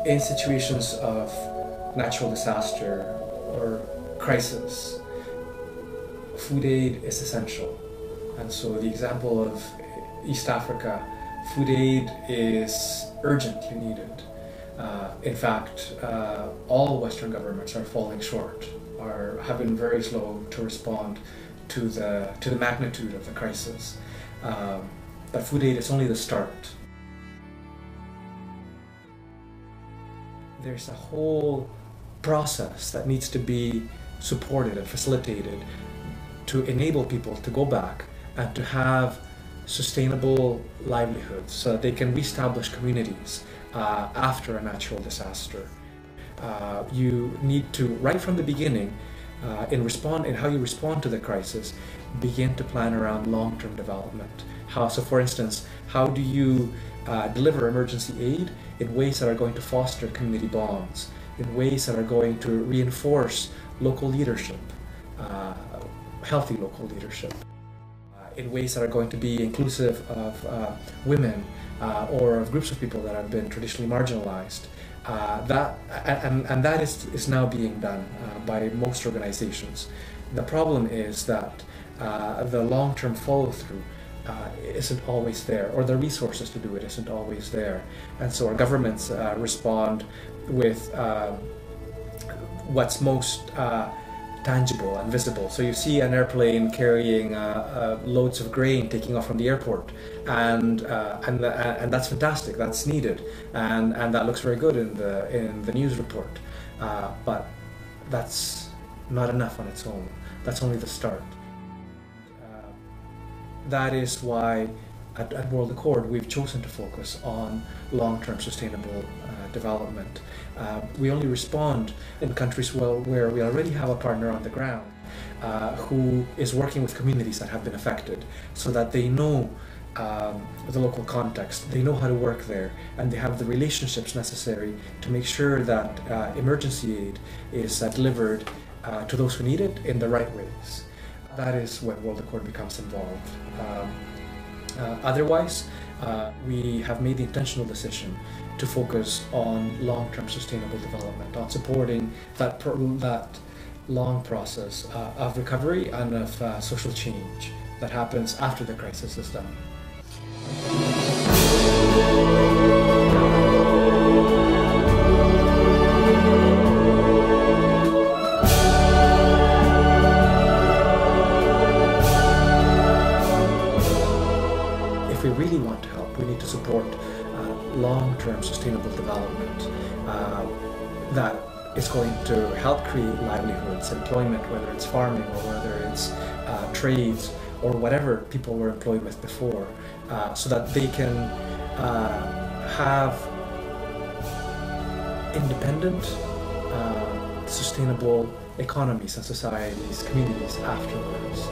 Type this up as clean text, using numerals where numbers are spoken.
In situations of natural disaster or crisis, food aid is essential. And so the example of East Africa, food aid is urgently needed. In fact, all Western governments are falling short, have been very slow to respond to the magnitude of the crisis. But food aid is only the start. There's a whole process that needs to be supported and facilitated to enable people to go back and to have sustainable livelihoods so that they can reestablish communities after a natural disaster. You need to, right from the beginning, in how you respond to the crisis, begin to plan around long-term development. So for instance, how do you deliver emergency aid in ways that are going to foster community bonds, in ways that are going to reinforce local leadership, healthy local leadership, in ways that are going to be inclusive of women or of groups of people that have been traditionally marginalized. That is now being done by most organizations. The problem is that the long-term follow-through isn't always there, or the resources to do it isn't always there. And so our governments respond with what's most tangible and visible. So you see an airplane carrying loads of grain taking off from the airport, and that's fantastic. That's needed, and that looks very good in the news report. But that's not enough on its own. That's only the start. That is why at World Accord we've chosen to focus on long-term sustainable development. We only respond in countries where we already have a partner on the ground who is working with communities that have been affected, so that they know the local context, they know how to work there, and they have the relationships necessary to make sure that emergency aid is delivered to those who need it in the right ways. That is when World Accord becomes involved. Otherwise, we have made the intentional decision to focus on long-term sustainable development, on supporting that long process of recovery and of social change that happens after the crisis is done. If we really want to help, we need to support long-term sustainable development that is going to help create livelihoods, employment, whether it's farming or whether it's trades or whatever people were employed with before, so that they can have independent, sustainable economies and societies, communities afterwards.